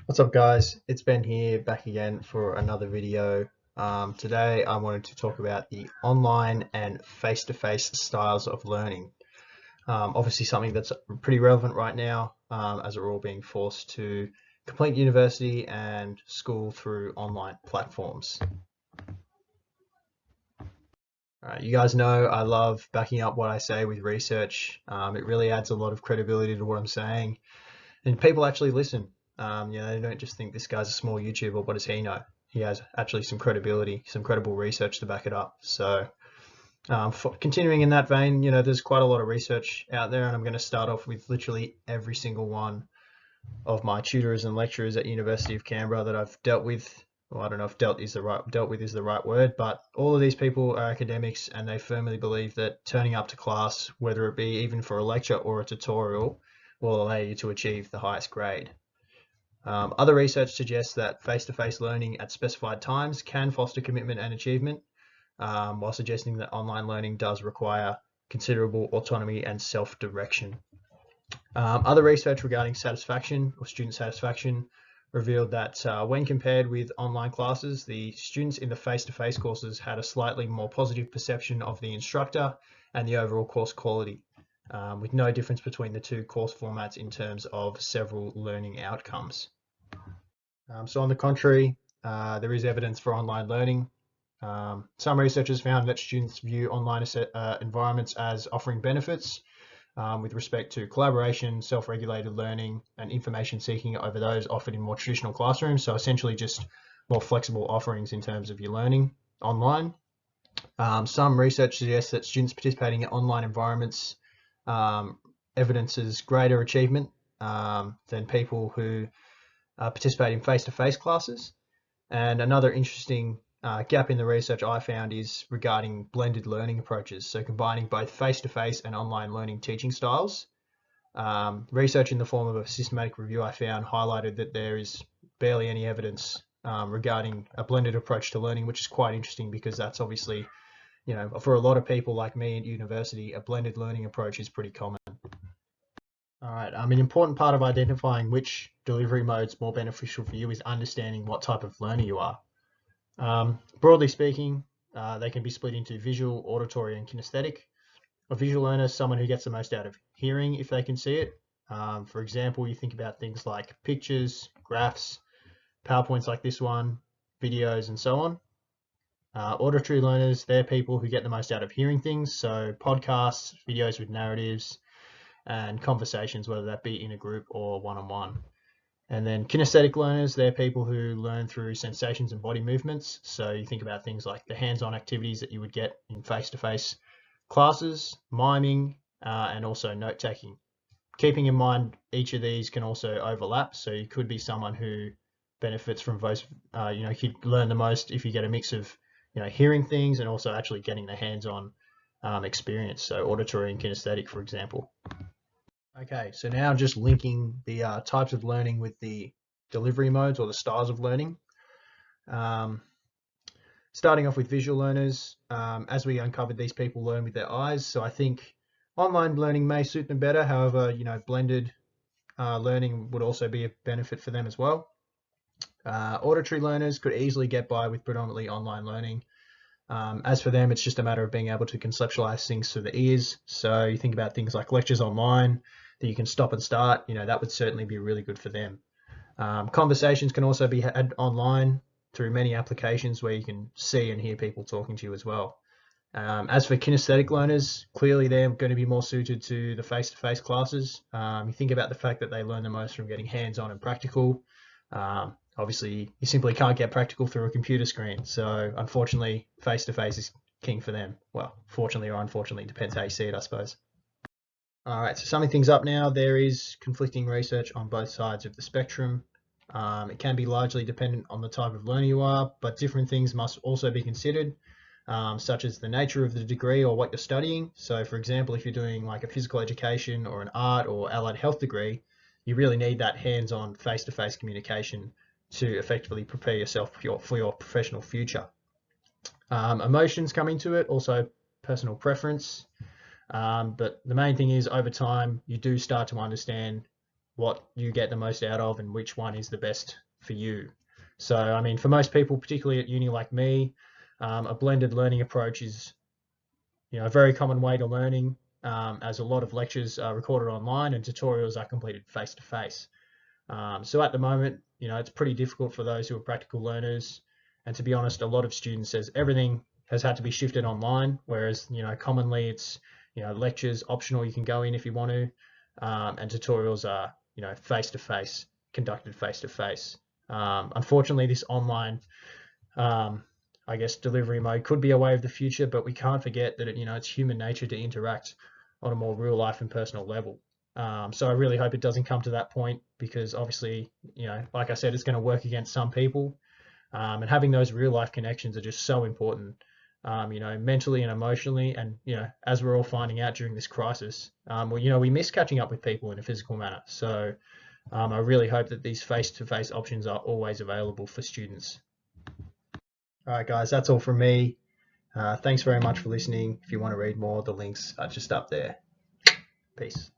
What's up, guys? It's Ben here, back again for another video. Today I wanted to talk about the online and face-to-face styles of learning. Obviously something that's pretty relevant right now, as we're all being forced to complete university and school through online platforms. You guys know I love backing up what I say with research. It really adds a lot of credibility to what I'm saying, and people actually listen. They don't just think this guy's a small YouTuber. What does he know? He has actually some credibility, some credible research to back it up. So, continuing in that vein, there's quite a lot of research out there, and I'm going to start off with literally every single one of my tutors and lecturers at University of Canberra that I've dealt with. Well, I don't know if dealt with is the right word, but all of these people are academics, and they firmly believe that turning up to class, whether it be even for a lecture or a tutorial, will allow you to achieve the highest grade. Other research suggests that face-to-face learning at specified times can foster commitment and achievement, while suggesting that online learning does require considerable autonomy and self-direction. Other research regarding satisfaction or student satisfaction revealed that when compared with online classes, the students in the face-to-face courses had a slightly more positive perception of the instructor and the overall course quality, with no difference between the two course formats in terms of several learning outcomes. So on the contrary, there is evidence for online learning. Some researchers found that students view online environments as offering benefits with respect to collaboration, self-regulated learning, and information seeking over those offered in more traditional classrooms. So essentially just more flexible offerings in terms of your learning online. Some research suggests that students participating in online environments evidences greater achievement than people who participate in face-to-face classes. And another interesting gap in the research I found is regarding blended learning approaches, so combining both face-to-face and online learning teaching styles. Research in the form of a systematic review I found highlighted that there is barely any evidence regarding a blended approach to learning, which is quite interesting because that's obviously, for a lot of people like me at university, a blended learning approach is pretty common. All right, an important part of identifying which delivery mode's more beneficial for you is understanding what type of learner you are. Broadly speaking, they can be split into visual, auditory, and kinesthetic. A visual learner is someone who gets the most out of hearing if they can see it. For example, you think about things like pictures, graphs, PowerPoints like this one, videos, and so on. Auditory learners, they're people who get the most out of hearing things, so podcasts, videos with narratives, and conversations, whether that be in a group or one-on-one. And then kinesthetic learners, they're people who learn through sensations and body movements. So you think about things like the hands-on activities that you would get in face-to-face classes, miming, and also note-taking. Keeping in mind, each of these can also overlap. So you could be someone who benefits from both, you'd learn the most if you get a mix of, hearing things and also actually getting the hands-on experience. So auditory and kinesthetic, for example. Okay, so now just linking the types of learning with the delivery modes or the styles of learning. Starting off with visual learners, as we uncovered, these people learn with their eyes. So I think online learning may suit them better. However, blended learning would also be a benefit for them as well. Auditory learners could easily get by with predominantly online learning. As for them, it's just a matter of being able to conceptualize things through the ears. So you think about things like lectures online that you can stop and start, that would certainly be really good for them. Conversations can also be had online through many applications where you can see and hear people talking to you as well. As for kinesthetic learners, clearly they're going to be more suited to the face-to-face classes. You think about the fact that they learn the most from getting hands-on and practical. Obviously, you simply can't get practical through a computer screen. So unfortunately, face-to-face is king for them. Well, fortunately or unfortunately, depends how you see it, I suppose. All right, so summing things up now, there is conflicting research on both sides of the spectrum. It can be largely dependent on the type of learner you are, but different things must also be considered, such as the nature of the degree or what you're studying. So for example, if you're doing like a physical education or an art or allied health degree, you really need that hands-on face-to-face communication to effectively prepare yourself for your professional future. Emotions come into it, also personal preference. But the main thing is over time, you do start to understand what you get the most out of and which one is the best for you. So, I mean, for most people, particularly at uni like me, a blended learning approach is, a very common way to learning, as a lot of lectures are recorded online and tutorials are completed face to face. So at the moment, it's pretty difficult for those who are practical learners. And to be honest, a lot of students says everything has had to be shifted online, whereas, commonly it's, lectures optional, you can go in if you want to, and tutorials are, face to face, conducted face to face. Unfortunately, this online, um, I guess, delivery mode could be a way of the future, but we can't forget that it's human nature to interact on a more real life and personal level. So I really hope it doesn't come to that point, because obviously, like I said, it's going to work against some people, and having those real life connections are just so important, mentally and emotionally. And as we're all finding out during this crisis, we miss catching up with people in a physical manner. So I really hope that these face-to-face options are always available for students. All right, guys, that's all from me. Thanks very much for listening. If you want to read more, the links are just up there. Peace.